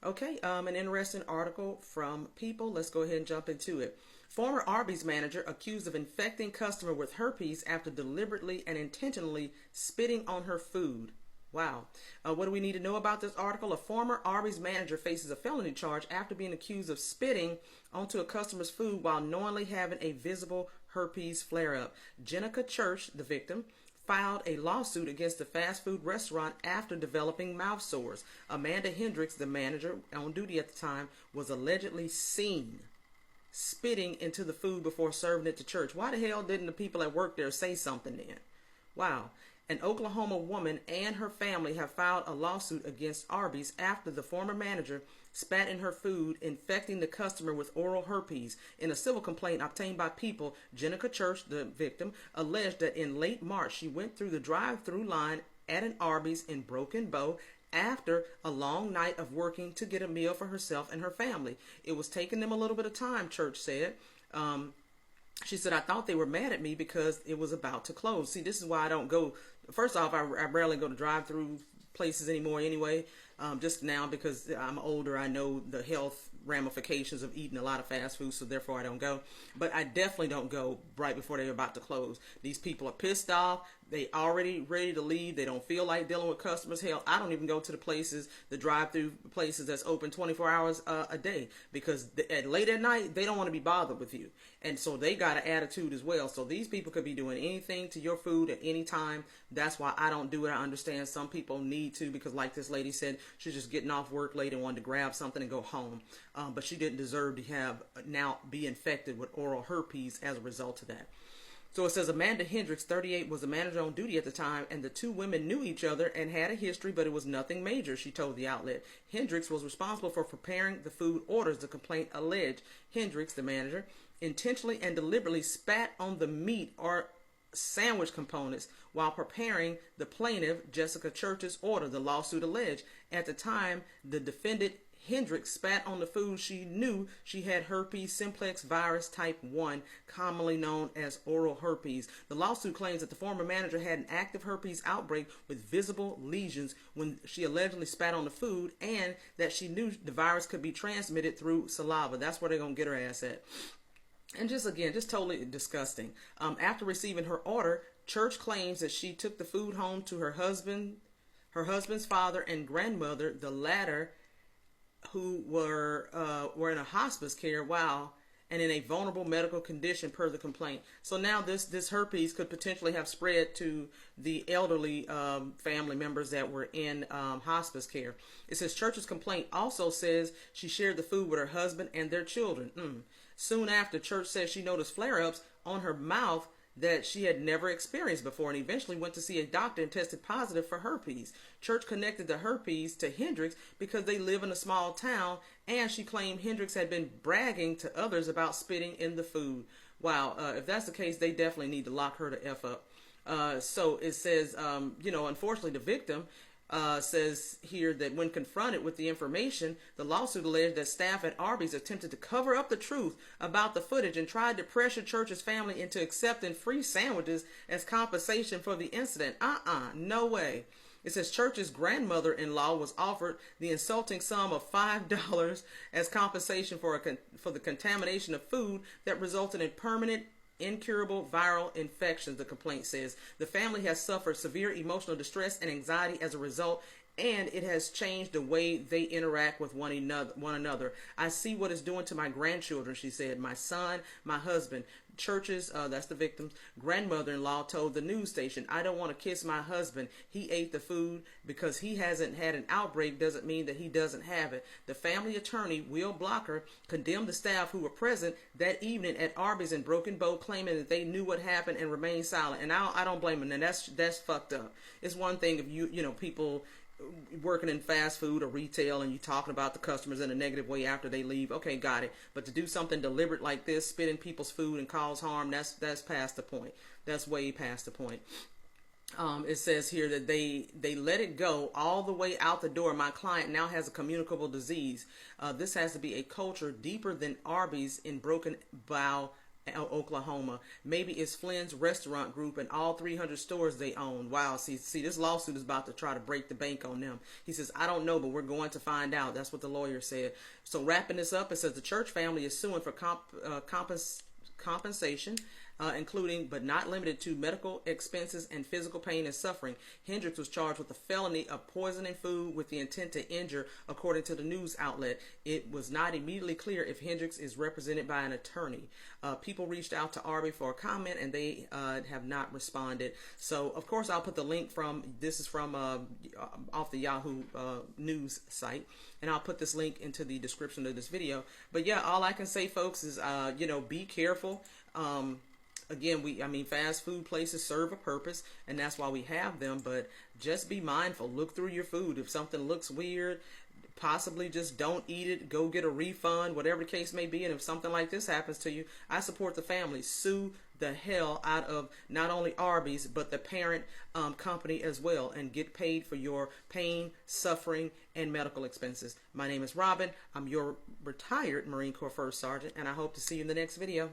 Okay, an interesting article from People. Let's go ahead and jump into it. Former Arby's manager accused of infecting customer with herpes after deliberately and intentionally spitting on her food. Wow. What do we need to know about this article? A former Arby's manager faces a felony charge after being accused of spitting onto a customer's food while knowingly having a visible herpes flare-up. Jenica Church, the victim, filed a lawsuit against the fast food restaurant after developing mouth sores. Amanda Hendricks, the manager on duty at the time, was allegedly seen spitting into the food before serving it to church. Why the hell didn't the people that work there say something then? Wow. An Oklahoma woman and her family have filed a lawsuit against Arby's after the former manager spat in her food, infecting the customer with oral herpes. In a civil complaint obtained by People, Jenica Church, the victim, alleged that in late March she went through the drive-through line at an Arby's in Broken Bow after a long night of working to get a meal for herself and her family. It was taking them a little bit of time, Church said. She said, I thought they were mad at me because it was about to close. See, this is why I don't go. First off, I rarely go to drive-through places anymore anyway. Just now because I'm older, I know the health ramifications of eating a lot of fast food, so therefore I don't go. But I definitely don't go right before they're about to close. These people are pissed off. They already ready to leave. They don't feel like dealing with customers. Hell, I don't even go to the drive-through places that's open 24 hours a day because late at night, they don't want to be bothered with you. And so they got an attitude as well. So these people could be doing anything to your food at any time. That's why I don't do it. I understand some people need to because like this lady said, she's just getting off work late and wanted to grab something and go home. But she didn't deserve to now be infected with oral herpes as a result of that. So it says Amanda Hendricks, 38, was a manager on duty at the time, and the two women knew each other and had a history, but it was nothing major, she told the outlet. Hendricks was responsible for preparing the food orders, the complaint alleged. Hendricks, the manager, intentionally and deliberately spat on the meat or sandwich components while preparing the plaintiff, Jessica Church's order, the lawsuit alleged. At the time, the defendant Hendricks spat on the food. She knew she had herpes simplex virus type 1, commonly known as oral herpes. The lawsuit claims that the former manager had an active herpes outbreak with visible lesions when she allegedly spat on the food, and that she knew the virus could be transmitted through saliva. That's where they're going to get her ass at. And just totally disgusting. After receiving her order, Church claims that she took the food home to her husband's father and grandmother, the latter who were in a hospice care and in a vulnerable medical condition per the complaint. So now this herpes could potentially have spread to the elderly family members that were in hospice care. It says Church's complaint also says she shared the food with her husband and their children. Soon after, Church says she noticed flare-ups on her mouth that she had never experienced before and eventually went to see a doctor and tested positive for herpes. Church connected the herpes to Hendricks because they live in a small town, and she claimed Hendricks had been bragging to others about spitting in the food. Wow, if that's the case, they definitely need to lock her the F up. So it says, unfortunately the victim says here that when confronted with the information, the lawsuit alleged that staff at Arby's attempted to cover up the truth about the footage and tried to pressure Church's family into accepting free sandwiches as compensation for the incident. No way. It says Church's grandmother-in-law was offered the insulting sum of $5 as compensation for the contamination of food that resulted in permanent incurable viral infections, the complaint says. The family has suffered severe emotional distress and anxiety as a result, and it has changed the way they interact with one another. I see what it's doing to my grandchildren, she said. My son, my husband. Church's, that's the victim's grandmother-in-law, told the news station, I don't want to kiss my husband. He ate the food. Because he hasn't had an outbreak doesn't mean that he doesn't have it. The family attorney, Will Blocker, condemned the staff who were present that evening at Arby's in Broken Bow, claiming that they knew what happened and remained silent. And I don't blame them. And that's fucked up. It's one thing if people working in fast food or retail and you talking about the customers in a negative way after they leave, okay, got it. But to do something deliberate like this, spit in people's food and cause harm, that's past the point. That's way past the point. It says here that they let it go all the way out the door. My client now has a communicable disease. This has to be a culture deeper than Arby's in Broken Bow Oklahoma. Maybe it's Flynn's restaurant group and all 300 stores they own. Wow, see, this lawsuit is about to try to break the bank on them. He says, I don't know, but we're going to find out. That's what the lawyer said. So wrapping this up, it says the church family is suing for compensation, including but not limited to medical expenses and physical pain and suffering. Hendricks was charged with the felony of poisoning food with the intent to injure, according to the news outlet. It was not immediately clear if Hendricks is represented by an attorney. People reached out to Arby for a comment, and they have not responded. So, of course, I'll put the link this is from off the Yahoo news site, and I'll put this link into the description of this video. But yeah, all I can say, folks, is be careful. Again, fast food places serve a purpose, and that's why we have them, but just be mindful. Look through your food. If something looks weird, possibly just don't eat it. Go get a refund, whatever the case may be. And if something like this happens to you, I support the family. Sue the hell out of not only Arby's, but the parent company as well, and get paid for your pain, suffering, and medical expenses. My name is Robin. I'm your retired Marine Corps First Sergeant, and I hope to see you in the next video.